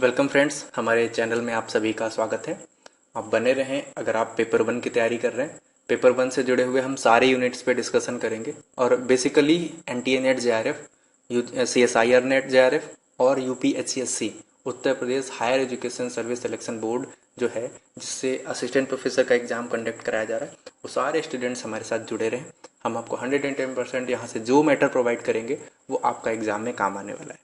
Welcome friends, हमारे channel में आप सभी का स्वागत है। आप बने रहें। अगर आप पेपर 1 की तैयारी कर रहे हैं, पेपर 1 से जुड़े हुए हम सारे यूनिट्स पे डिस्कशन करेंगे और basically NTA NET JRF, CSIR NET JRF और UPHCSC Uttar Pradesh higher education service selection board जो है, जिससे असिस्टेंट प्रोफेसर का एग्जाम कंडक्ट कराया जा रहा है, वो सारे स्टूडेंट्स हमारे साथ जुड़े रहें। हम आपको 110% यहाँ से जो मैटर प्रोवाइड करेंगे वो आपका एग्जाम में काम आने वाला है।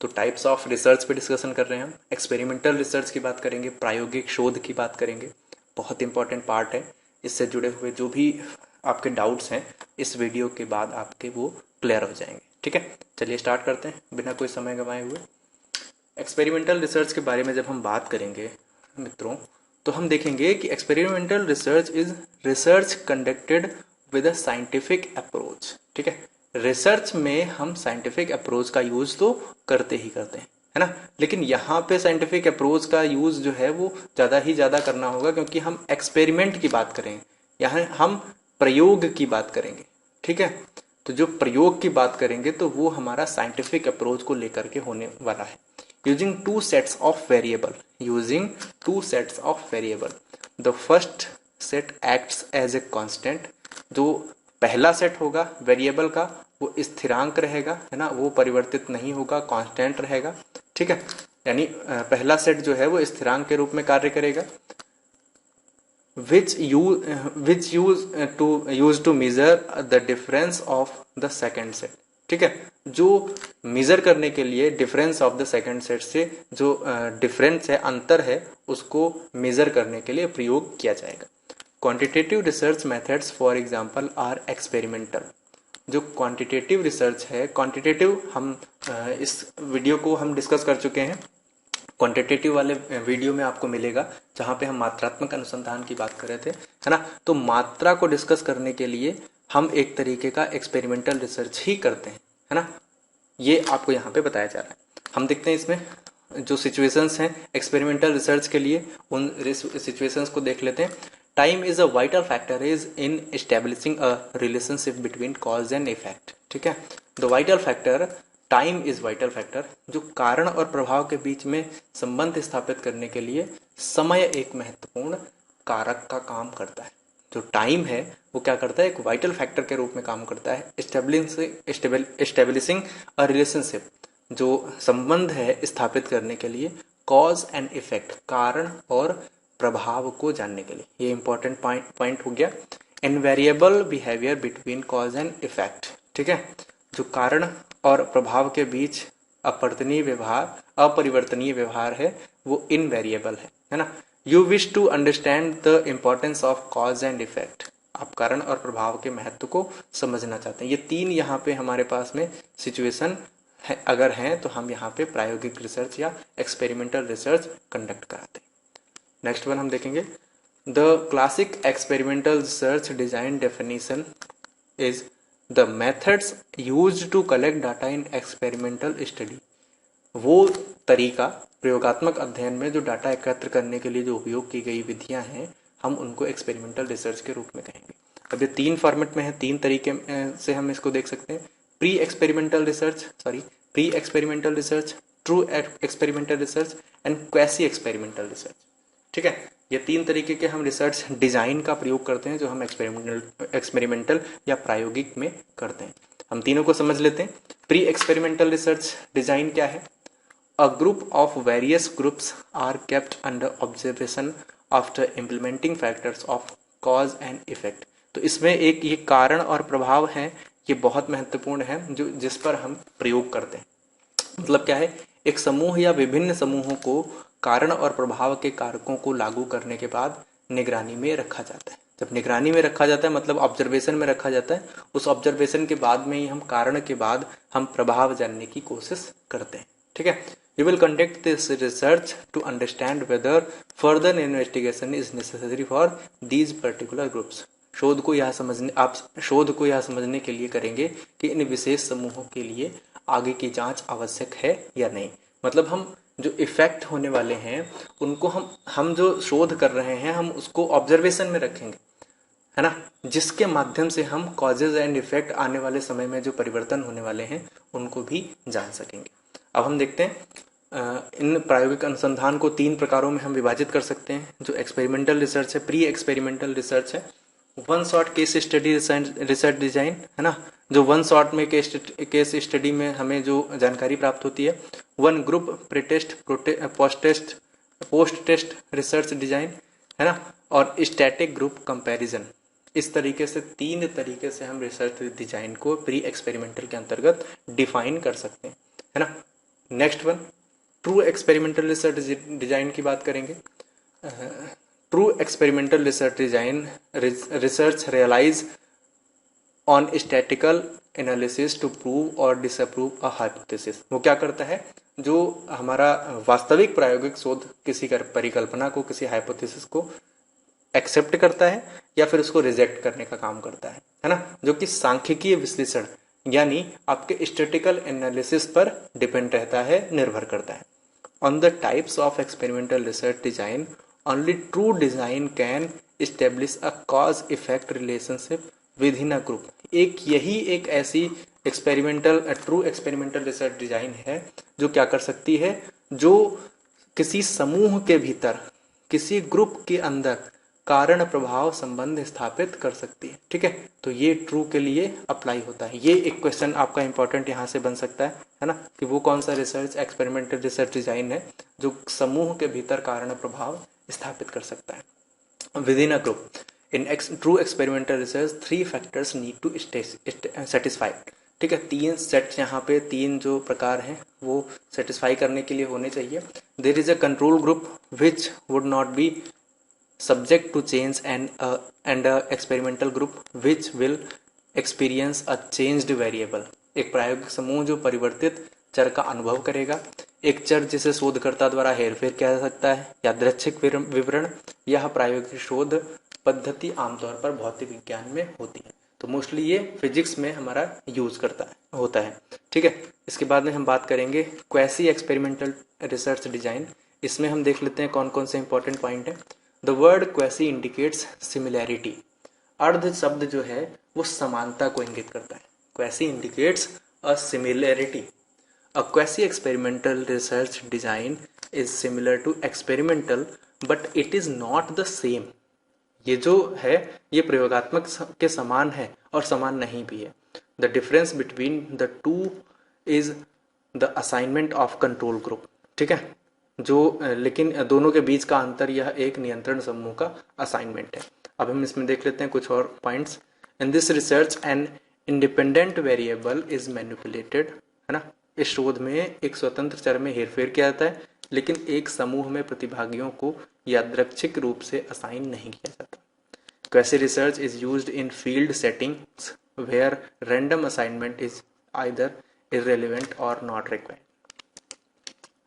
तो टाइप्स ऑफ रिसर्च पे डिस्कशन कर रहे हैं हम। एक्सपेरिमेंटल रिसर्च की बात करेंगे, प्रायोगिक शोध की बात करेंगे। बहुत इंपॉर्टेंट पार्ट है। इससे जुड़े हुए जो भी आपके डाउट्स हैं इस वीडियो के बाद आपके वो क्लियर हो जाएंगे। ठीक है, चलिए स्टार्ट करते हैं बिना कोई समय गंवाए हुए। एक्सपेरिमेंटल रिसर्च के बारे में जब हम बात करेंगे मित्रों, तो हम देखेंगे कि experimental research is research conducted with a scientific approach. ठीक है, रिसर्च में हम साइंटिफिक अप्रोच का यूज तो करते ही करते हैं, है ना। लेकिन यहाँ पे साइंटिफिक अप्रोच का यूज जो है वो ज़्यादा करना होगा, क्योंकि हम एक्सपेरिमेंट की बात करेंगे, यहाँ हम प्रयोग की बात करेंगे। ठीक है, तो जो प्रयोग की बात करेंगे तो वो हमारा साइंटिफिक अप्रोच को लेकर के होने वाला है। Using two sets of variable, the first set acts as a constant. जो पहला सेट होगा वेरिएबल का वो स्थिरांक रहेगा, है ना, वो परिवर्तित नहीं होगा, कांस्टेंट रहेगा। ठीक है, यानी पहला सेट जो है वो स्थिरांक के रूप में कार्य करेगा। which use to measure the difference of the second set। ठीक है, जो मेजर करने के लिए difference of the second set से जो डिफरेंस है, अंतर है, उसको मेजर करने के लिए प्रयोग किया जाएगा। Quantitative research methods for example are experimental. जो क्वांटिटेटिव रिसर्च है, क्वांटिटेटिव हम इस वीडियो को हम डिस्कस कर चुके हैं। क्वांटिटेटिव वाले वीडियो में आपको मिलेगा जहां पे हम मात्रात्मक अनुसंधान की बात कर रहे थे, है ना। तो मात्रा को डिस्कस करने के लिए हम एक तरीके का एक्सपेरिमेंटल रिसर्च ही करते हैं, है ना। ये आपको यहाँ पे बताया जा रहा है। हम देखते हैं इसमें जो सिचुएशंस हैं एक्सपेरिमेंटल रिसर्च के लिए, उन सिचुएशंस को देख लेते हैं। Time is a vital factor is in establishing a relationship between cause and effect. ठीक है, the vital factor, time is vital factor. जो कारण और प्रभाव के बीच में संबंध स्थापित करने के लिए समय एक महत्वपूर्ण कारक का काम करता है। जो टाइम है वो क्या करता है, एक वाइटल फैक्टर के रूप में काम करता है। एस्टेब्लिशिंग अ रिलेशनशिप, जो संबंध है स्थापित करने के लिए, कॉज एंड इफेक्ट, कारण और प्रभाव को जानने के लिए। ये इंपॉर्टेंट पॉइंट हो गया। Invariable behaviour between cause and effect. ठीक है, जो कारण और प्रभाव के बीच अपरिवर्तनीय व्यवहार है वो इनवेरिएबल है ना। You wish to understand the importance of cause and effect. आप कारण और प्रभाव के महत्व को समझना चाहते हैं। ये तीन यहाँ पे हमारे पास में सिचुएशन है, अगर हैं तो हम यहाँ पे प्रायोगिक रिसर्च या एक्सपेरिमेंटल रिसर्च कंडक्ट कराते हैं। नेक्स्ट वन हम देखेंगे, the classic experimental research design definition is the methods used to collect data in experimental study. वो तरीका, प्रयोगात्मक अध्ययन में जो डाटा एकत्र करने के लिए जो उपयोग की गई विधियां हैं, हम उनको एक्सपेरिमेंटल रिसर्च के रूप में कहेंगे। अब ये तीन फॉर्मेट में है, तीन तरीके से हम इसको देख सकते हैं। Pre experimental research, true experimental research and quasi experimental research. ठीक है, ये तीन तरीके के हम रिसर्च डिजाइन का प्रयोग करते हैं जो हम एक्सपेरिमेंटल या प्रायोगिक में करते हैं। हम तीनों को समझ लेते हैं। प्री एक्सपेरिमेंटल रिसर्च डिजाइन क्या है? A group of various groups are kept under observation after implementing factors of cause and effect. तो इसमें एक ये कारण और प्रभाव है, ये बहुत महत्वपूर्ण है, जो जिस पर हम प्रयोग करते हैं। मतलब क्या है, एक समूह या विभिन्न समूहों को कारण और प्रभाव के कारकों को लागू करने के बाद निगरानी में रखा जाता है। जब निगरानी में रखा जाता है मतलब ऑब्जर्वेशन में रखा जाता है, उस ऑब्जर्वेशन के बाद में ही हम कारण के बाद हम प्रभाव जानने की कोशिश करते हैं। ठीक है, we will conduct this research to understand whether further investigation is necessary for these particular groups. शोध को यह समझने के लिए करेंगे कि इन विशेष समूहों के लिए आगे की जांच आवश्यक है या नहीं। मतलब हम जो इफेक्ट होने वाले हैं उनको हम जो शोध कर रहे हैं हम उसको ऑब्जर्वेशन में रखेंगे, है ना, जिसके माध्यम से हम कॉजेज एंड इफेक्ट आने वाले समय में जो परिवर्तन होने वाले हैं उनको भी जान सकेंगे। अब हम देखते हैं इन प्रायोगिक अनुसंधान को 3 प्रकारों में हम विभाजित कर सकते हैं। जो एक्सपेरिमेंटल रिसर्च है, प्री एक्सपेरिमेंटल रिसर्च है, one shot case study research design, है ना, जो वन शॉट में केस स्टडी में हमें जो जानकारी प्राप्त होती है, one group pretest post test research design, है ना, और स्टैटिक ग्रुप कंपैरिजन। इस तरीके से 3 तरीके से हम रिसर्च डिजाइन को प्री एक्सपेरिमेंटल के अंतर्गत डिफाइन कर सकते हैं, है ना। Next one, true experimental research design की बात करेंगे। True experimental research design research relies on statical analysis to prove और डिसअप्रूव अ हाइपोथेसिस। वो क्या करता है, जो हमारा वास्तविक प्रायोगिक शोध किसी परिकल्पना को, किसी हाइपोथेसिस को एक्सेप्ट करता है या फिर उसको रिजेक्ट करने का काम करता है ना, जो कि सांख्यिकीय विश्लेषण यानी आपके स्टैटिकल एनालिसिस पर डिपेंड रहता है, निर्भर करता है। On the types of experimental research design, only true design can establish a cause effect relationship with in a group. यही एक ऐसी ट्रू एक्सपेरिमेंटल रिसर्च डिजाइन है जो क्या कर सकती है, जो किसी समूह के भीतर, किसी ग्रुप के अंदर कारण प्रभाव संबंध स्थापित कर सकती है। ठीक है, तो ये ट्रू के लिए अप्लाई होता है। ये एक क्वेश्चन आपका इंपॉर्टेंट यहाँ से बन सकता है ना, कि वो कौन सा रिसर्च एक्सपेरिमेंटल रिसर्च डिजाइन है जो समूह के भीतर कारण प्रभाव स्थापित कर सकता है within a group. In true experimental research 3 factors need to satisfy. ठीक है, 3 सेट्स यहाँ पे, 3 जो प्रकार हैं वो सेटिस्फाई करने के लिए होने चाहिए। There is a control group which would not be subject to change and a experimental group which will experience a changed variable। एक प्रायोगिक समूह जो परिवर्तित चर का अनुभव करेगा, एक चर जिसे शोधकर्ता द्वारा हेरफेर किया जा सकता है, यादृच्छिक विवरण। यह प्रायोगिक शोध पद्धति आमतौर पर भौतिक विज्ञान में होती है, तो मोस्टली ये फिजिक्स में हमारा यूज होता है। ठीक है, इसके बाद में हम बात करेंगे क्वेसी एक्सपेरिमेंटल रिसर्च डिजाइन। इसमें हम देख लेते हैं कौन कौन से इंपॉर्टेंट पॉइंट है। The word quasi indicates similarity. अर्ध शब्द जो है वो समानता को इंगित करता है। Quasi indicates a similarity. A quasi experimental research design is similar to experimental but it is not the same. ये जो है ये प्रयोगात्मक के समान है और समान नहीं भी है। The difference between the two is the assignment of control group. ठीक है, लेकिन दोनों के बीच का अंतर यह एक नियंत्रण समूह का असाइनमेंट है। अब हम इसमें देख लेते हैं कुछ और points. In this research an independent variable is manipulated, है ना। इस शोध में एक स्वतंत्र चर में हेरफेर किया जाता है, लेकिन एक समूह में प्रतिभागियों को यादृच्छिक रूप से असाइन नहीं किया जाता। Quasi research is used in field settings where random assignment is either irrelevant और नॉट रिक्वायर्ड।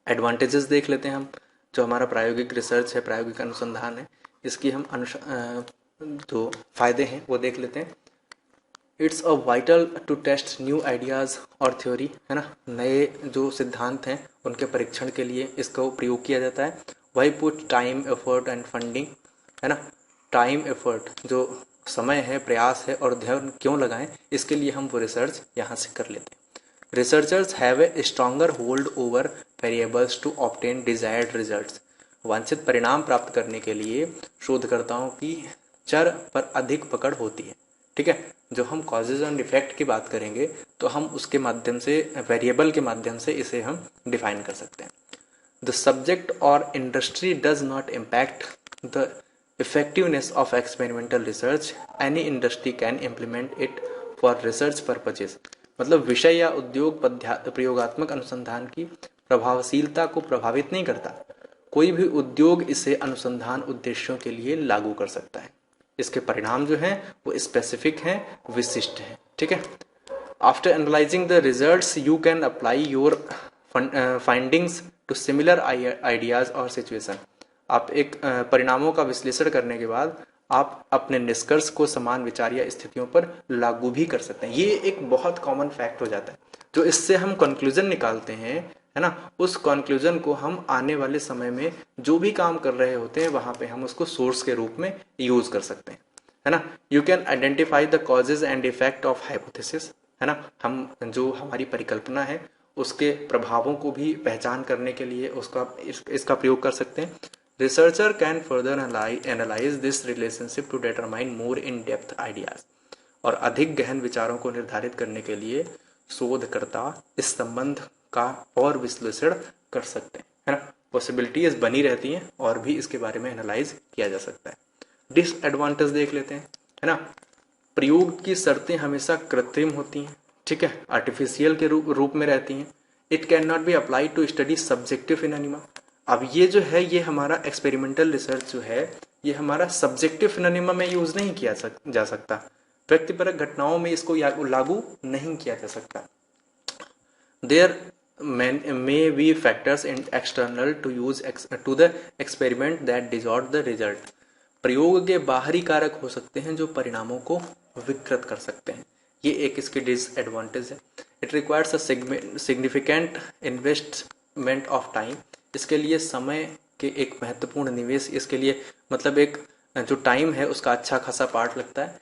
एडवांटेजेस देख लेते हैं हम। जो हमारा प्रायोगिक रिसर्च है, प्रायोगिक अनुसंधान है, इसकी हम जो फायदे हैं वो देख लेते हैं। It's a vital to test new ideas और थ्योरी, है ना। नए जो सिद्धांत हैं उनके परीक्षण के लिए इसका प्रयोग किया जाता है। Why put time effort and funding, है ना। टाइम एफर्ट जो समय है, प्रयास है और ध्यान क्यों लगाएं, इसके लिए हम वो रिसर्च यहाँ से कर लेते हैं। Researchers have a stronger hold over variables to obtain desired results. वांछित परिणाम प्राप्त करने के लिए शोधकर्ताओं की चर पर अधिक पकड़ होती है। ठीक है, जो हम कॉजेज एंड इफेक्ट की बात करेंगे तो हम उसके माध्यम से, वेरिएबल के माध्यम से इसे हम डिफाइन कर सकते हैं। द सब्जेक्ट और industry does not impact the effectiveness of experimental research, any industry can implement it for research purposes। मतलब विषय या उद्योग प्रयोगात्मक अनुसंधान की प्रभावशीलता को प्रभावित नहीं करता। कोई भी उद्योग इसे अनुसंधान उद्देश्यों के लिए लागू कर सकता है। इसके परिणाम जो हैं वो स्पेसिफिक हैं, विशिष्ट हैं। ठीक है, after analyzing the results you can apply your findings to similar ideas और सिचुएशन। आप एक परिणामों का विश्लेषण करने के बाद आप अपने निष्कर्ष को समान विचार या स्थितियों पर लागू भी कर सकते हैं। ये एक बहुत कॉमन फैक्ट हो जाता है। जो इससे हम कंक्लूजन निकालते हैं, है ना, उस कंक्लूजन को हम आने वाले समय में जो भी काम कर रहे होते हैं वहां पे हम उसको सोर्स के रूप में यूज कर सकते हैं, है ना। You can identify the causes and effect of hypothesis, है ना। हम जो हमारी परिकल्पना है उसके प्रभावों को भी पहचान करने के लिए इसका प्रयोग कर सकते हैं। Researcher can further analyze this relationship to determine more in depth ideas. और अधिक गहन विचारों को निर्धारित करने के लिए शोधकर्ता इस संबंध का और विश्लेषण कर सकते हैं, है ना। पॉसिबिलिटीज बनी रहती हैं और भी इसके बारे में एनालाइज किया जा सकता है। डिसएडवांटेज देख लेते हैं, है ना। प्रयोग की शर्तें हमेशा कृत्रिम होती हैं, ठीक है, आर्टिफिशियल के रूप में रहती हैं। It can not be apply to study subjective phenomena. अब ये जो है, ये हमारा एक्सपेरिमेंटल रिसर्च जो है, ये हमारा सब्जेक्टिव फिनोमेना में यूज नहीं किया जा सकता, व्यक्तिपरक घटनाओं में इसको लागू नहीं किया जा सकता। There may be factors in external to the experiment that distort the result। प्रयोग के बाहरी कारक हो सकते हैं जो परिणामों को विकृत कर सकते हैं, ये एक इसके डिसएडवांटेज है। It requires a significant investment of time. इसके लिए समय के एक महत्वपूर्ण निवेश, इसके लिए मतलब एक जो टाइम है उसका अच्छा खासा पार्ट लगता है।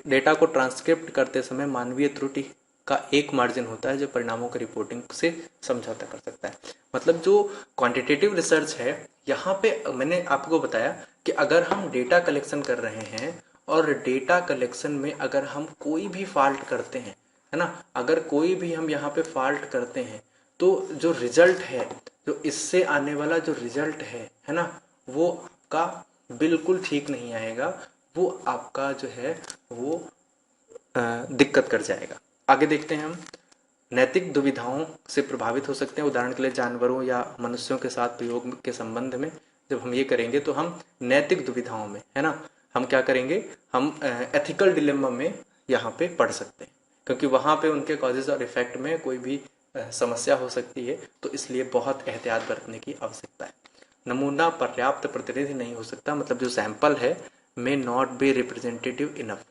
डेटा को ट्रांसक्रिप्ट करते समय मानवीय त्रुटि का एक मार्जिन होता है जो परिणामों की रिपोर्टिंग से समझौता कर सकता है। मतलब जो क्वांटिटेटिव रिसर्च है, यहाँ पे मैंने आपको बताया कि अगर हम डेटा कलेक्शन कर रहे हैं और डेटा कलेक्शन में अगर हम कोई भी फॉल्ट करते हैं, है ना, अगर कोई भी हम यहाँ पे फॉल्ट करते हैं तो जो रिजल्ट है, जो इससे आने वाला जो रिजल्ट है ना, वो आपका बिल्कुल ठीक नहीं आएगा, वो आपका जो है वो दिक्कत कर जाएगा। आगे देखते हैं हम, नैतिक दुविधाओं से प्रभावित हो सकते हैं। उदाहरण के लिए जानवरों या मनुष्यों के साथ प्रयोग के संबंध में जब हम ये करेंगे तो हम नैतिक दुविधाओं में, है ना, हम क्या करेंगे, हम एथिकल डिलेमा में यहाँ पे पढ़ सकते हैं, क्योंकि वहाँ पे उनके कॉजेज और इफेक्ट में कोई भी समस्या हो सकती है, तो इसलिए बहुत एहतियात बरतने की आवश्यकता है। नमूना पर्याप्त प्रतिनिधि नहीं हो सकता, मतलब जो सैंपल है may not be representative enough,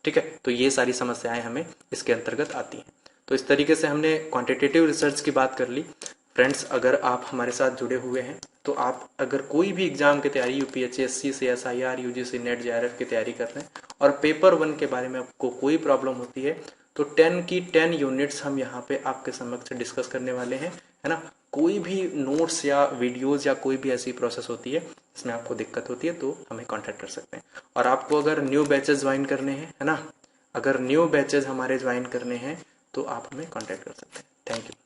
ठीक है। तो ये सारी समस्याएं हमें इसके अंतर्गत आती हैं। तो इस तरीके से हमने क्वांटिटेटिव रिसर्च की बात कर ली। फ्रेंड्स, अगर आप हमारे साथ जुड़े हुए हैं तो आप अगर कोई भी एग्जाम की तैयारी यूपीएससी से SIR UGC नेट JRF की तैयारी कर रहे हैं और पेपर 1 के बारे में आपको कोई प्रॉब्लम होती है तो 10 की 10 यूनिट्स हम यहाँ पे आपके समक्ष डिस्कस करने वाले हैं, है ना। कोई भी नोट्स या वीडियोज या कोई भी ऐसी प्रोसेस होती है जिसमें आपको दिक्कत होती है तो हमें कांटेक्ट कर सकते हैं। और आपको अगर न्यू बैचेस ज्वाइन करने हैं, है ना, अगर न्यू बैचेस हमारे ज्वाइन करने हैं तो आप हमें कांटेक्ट कर सकते हैं। Thank you.